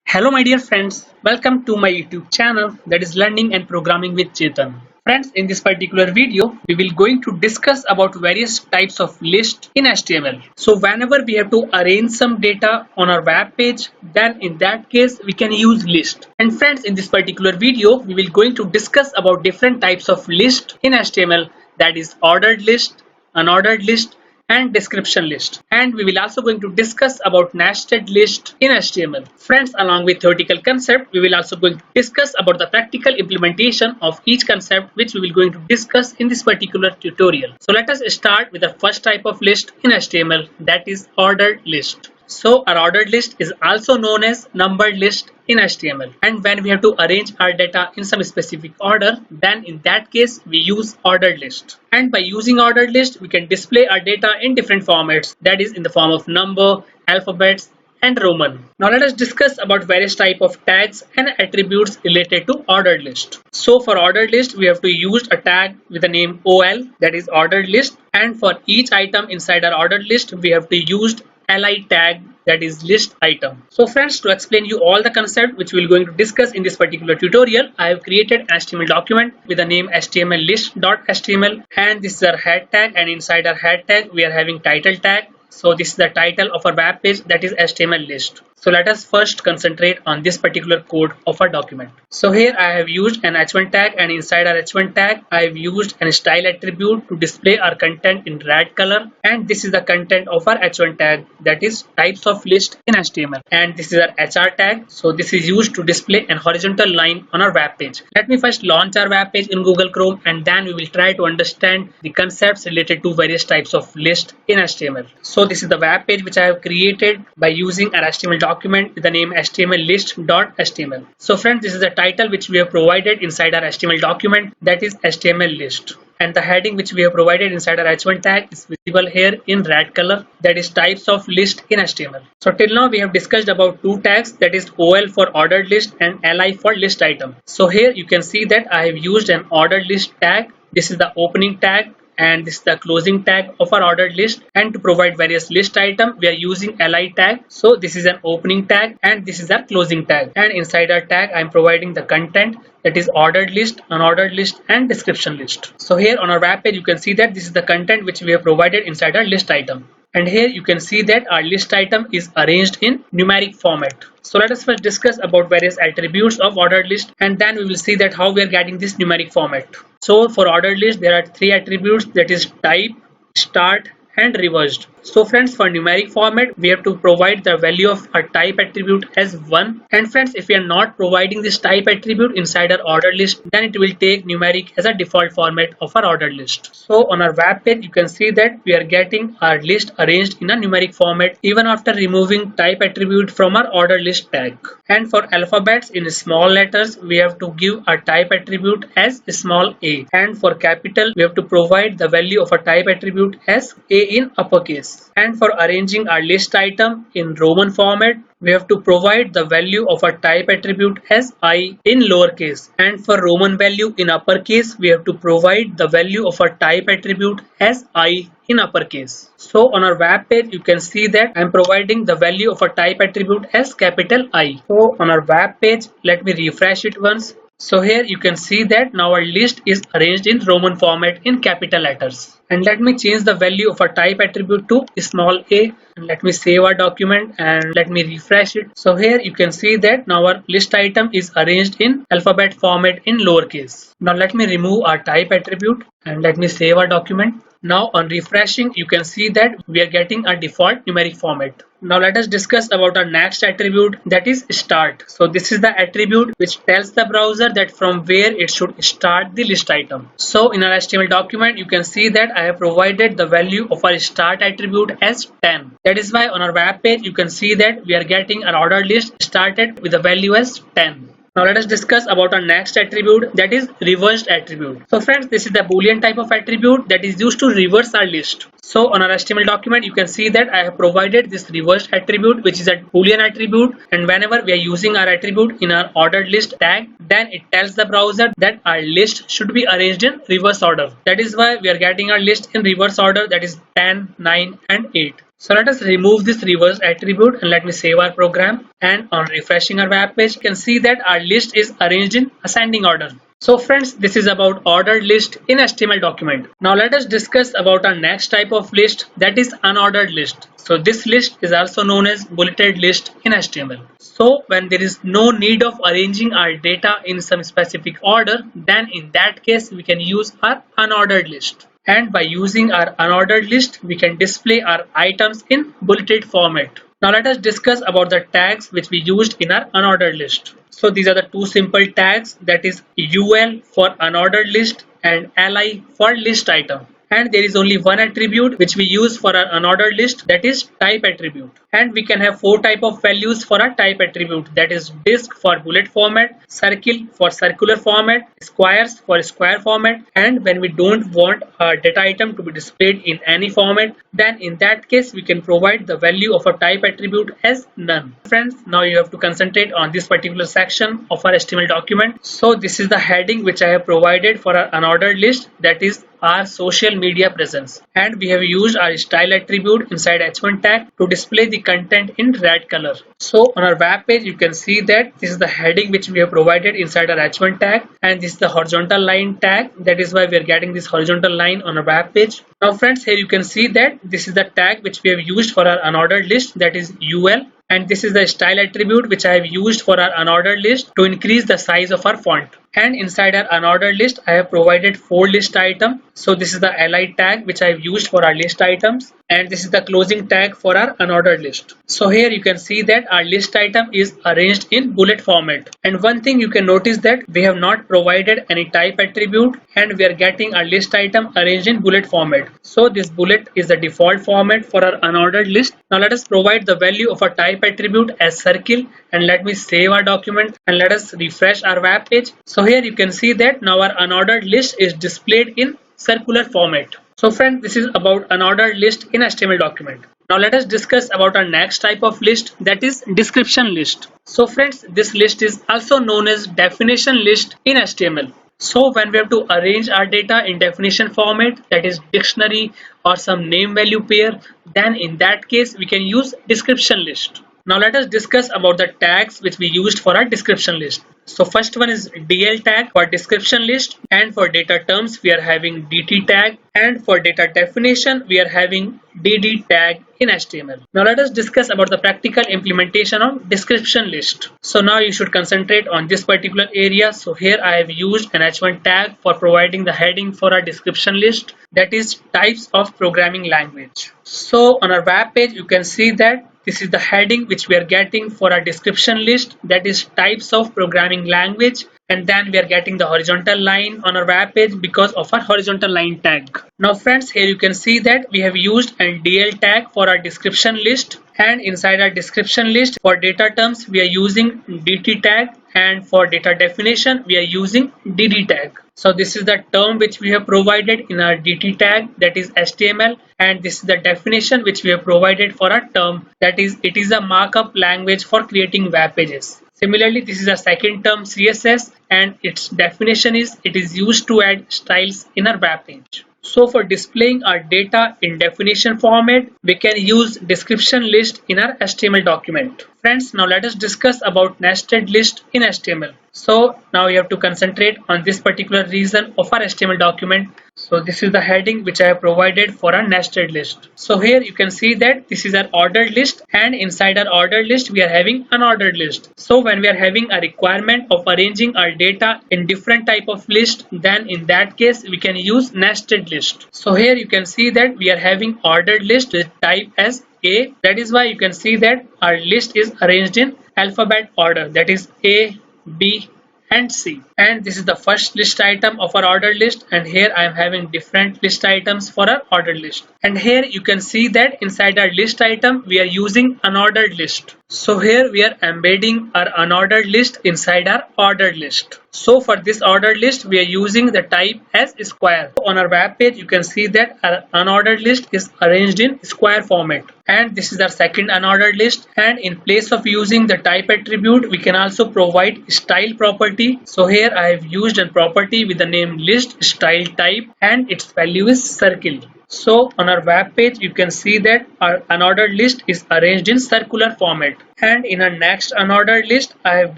Hello my dear friends, welcome to my YouTube channel that is Learning and Programming with Chetan. Friends, in this particular video, we will going to discuss about various types of list in HTML. So whenever we have to arrange some data on our web page, then in that case we can use list. And friends, in this particular video, we will going to discuss about different types of list in HTML, that is ordered list, unordered list, and description list, and we will also going to discuss about nested list in HTML. Friends, along with theoretical concept, we will also going to discuss about the practical implementation of each concept, which we will going to discuss in this particular tutorial. So let us start with the first type of list in HTML, that is ordered list. So our ordered list is also known as numbered list in HTML, and when we have to arrange our data in some specific order, then in that case we use ordered list. And by using ordered list, we can display our data in different formats, that is in the form of number, alphabets, and Roman. Now let us discuss about various type of tags and attributes related to ordered list. So for ordered list, we have to use a tag with the name OL, that is ordered list, and for each item inside our ordered list, we have to use li tag, that is list item. So friends, to explain you all the concept which we will going to discuss in this particular tutorial, I have created an HTML document with the name HTML list.html, and this is our head tag, and inside our head tag we are having title tag. So this is the title of our web page, that is HTML list. So let us first concentrate on this particular code of our document. So here I have used an h1 tag, and inside our h1 tag I have used a style attribute to display our content in red color, and this is the content of our h1 tag, that is types of list in HTML, and this is our hr tag. So this is used to display an horizontal line on our web page. Let me first launch our web page in Google Chrome, and then we will try to understand the concepts related to various types of list in HTML. So this is the web page which I have created by using an HTML document with the name HTML list.html. So friends, this is the title which we have provided inside our HTML document, that is HTML list. And the heading which we have provided inside our h1 tag is visible here in red color, that is types of list in HTML. So till now we have discussed about two tags, that is OL for ordered list and li for list item. So here you can see that I have used an ordered list tag. This is the opening tag, and this is the closing tag of our ordered list, and to provide various list item we are using li tag. So this is an opening tag and this is our closing tag, and inside our tag I am providing the content, that is ordered list, unordered list, and description list. So here on our web page you can see that this is the content which we have provided inside our list item, and here you can see that our list item is arranged in numeric format. So let us first discuss about various attributes of ordered list, and then we will see that how we are getting this numeric format. So for ordered list there are three attributes, that is type, start, and reversed. So friends, for numeric format we have to provide the value of our type attribute as 1, and friends, if we are not providing this type attribute inside our ordered list, then it will take numeric as a default format of our ordered list. So on our web page you can see that we are getting our list arranged in a numeric format even after removing type attribute from our ordered list tag. And for alphabets in small letters we have to give our type attribute as small a, and for capital we have to provide the value of a type attribute as a in uppercase. And for arranging our list item in Roman format, we have to provide the value of a type attribute as I in lowercase, and for Roman value in uppercase we have to provide the value of a type attribute as I in uppercase. So on our web page you can see that I am providing the value of a type attribute as capital I. So on our web page, let me refresh it once. So here you can see that now our list is arranged in Roman format in capital letters. And let me change the value of a type attribute to small a, and let me save our document and let me refresh it. So here you can see that now our list item is arranged in alphabet format in lowercase. Now let me remove our type attribute and let me save our document. Now on refreshing you can see that we are getting a default numeric format. Now let us discuss about our next attribute, that is start. So this is the attribute which tells the browser that from where it should start the list item. So in our HTML document you can see that I have provided the value of our start attribute as 10. That is why on our web page you can see that we are getting our ordered list started with the value as 10. Now let us discuss about our next attribute, that is reversed attribute. So friends, this is the boolean type of attribute that is used to reverse our list. So on our HTML document you can see that I have provided this reversed attribute, which is a boolean attribute, and whenever we are using our attribute in our ordered list tag, then it tells the browser that our list should be arranged in reverse order. That is why we are getting our list in reverse order, that is 10, 9, and 8. So let us remove this reverse attribute and let me save our program. And on refreshing our web page, you can see that our list is arranged in ascending order. So friends, this is about ordered list in HTML document. Now let us discuss about our next type of list, that is unordered list. So this list is also known as bulleted list in HTML. So when there is no need of arranging our data in some specific order, then in that case we can use our unordered list. And by using our unordered list, we can display our items in bulleted format. Now let us discuss about the tags which we used in our unordered list. So these are the two simple tags, that is UL for unordered list and LI for list item. And there is only one attribute which we use for our unordered list, that is type attribute. And we can have four type of values for our type attribute, that is disk for bullet format, circle for circular format, squares for square format. And when we don't want our data item to be displayed in any format, then in that case we can provide the value of a type attribute as none. Friends, now you have to concentrate on this particular section of our HTML document. So this is the heading which I have provided for our unordered list, that is our social media presence, and we have used our style attribute inside h1 tag to display the content in red color. So on our web page you can see that this is the heading which we have provided inside our h1 tag, and this is the horizontal line tag, that is why we are getting this horizontal line on our web page. Now friends, here you can see that this is the tag which we have used for our unordered list, that is UL. And this is the style attribute which I have used for our unordered list to increase the size of our font. And inside our unordered list, I have provided 4 list items. So this is the li tag which I have used for our list items, and this is the closing tag for our unordered list. So here you can see that our list item is arranged in bullet format. And one thing you can notice that we have not provided any type attribute, and we are getting our list item arranged in bullet format. So this bullet is the default format for our unordered list. Now let us provide the value of a type attribute as circle, and let me save our document and let us refresh our web page. So here you can see that now our unordered list is displayed in circular format. So friends, this is about unordered list in HTML document. Now let us discuss about our next type of list, that is description list. So friends, this list is also known as definition list in HTML. So when we have to arrange our data in definition format, that is dictionary or some name value pair, then in that case we can use description list. Now let us discuss about the tags which we used for our description list. So first one is DL tag for description list, and for data terms we are having DT tag, and for data definition we are having DD tag in HTML. Now let us discuss about the practical implementation of description list. So now you should concentrate on this particular area. So here I have used an h1 tag for providing the heading for our description list, that is types of programming language. So on our web page you can see that this is the heading which we are getting for our description list, that is types of programming language, and then we are getting the horizontal line on our web page because of our horizontal line tag. Now friends, here you can see that we have used a DL tag for our description list, and inside our description list for data terms we are using DT tag, and for data definition we are using DD tag. So this is the term which we have provided in our DT tag, that is HTML, and this is the definition which we have provided for our term, that is it is a markup language for creating web pages. Similarly, this is a second term CSS, and its definition is it is used to add styles in our web page. So for displaying our data in definition format, we can use description list in our HTML document. Friends, now let us discuss about nested list in HTML. So now you have to concentrate on this particular region of our HTML document. So this is the heading which I have provided for a nested list. So here you can see that this is our ordered list, and inside our ordered list we are having unordered list. So when we are having a requirement of arranging our data in different type of list, then in that case we can use nested list. So here you can see that we are having ordered list with type as A. That is why you can see that our list is arranged in alphabet order, that is A, B and C. And this is the first list item of our ordered list, and here I am having different list items for our ordered list. And here you can see that inside our list item we are using unordered list. So here we are embedding our unordered list inside our ordered list. So for this ordered list we are using the type as square. On our web page you can see that our unordered list is arranged in square format, and this is our second unordered list. And in place of using the type attribute we can also provide style property. So here I have used a property with the name list style type, and its value is circle. So on our web page, you can see that our unordered list is arranged in circular format. And in our next unordered list, I have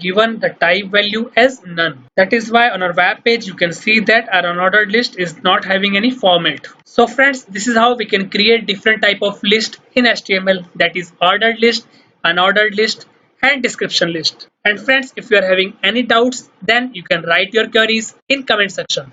given the type value as none. That is why on our web page, you can see that our unordered list is not having any format. So friends, this is how we can create different type of list in HTML, that is ordered list, unordered list, and description list. And friends, if you are having any doubts, then you can write your queries in comment section.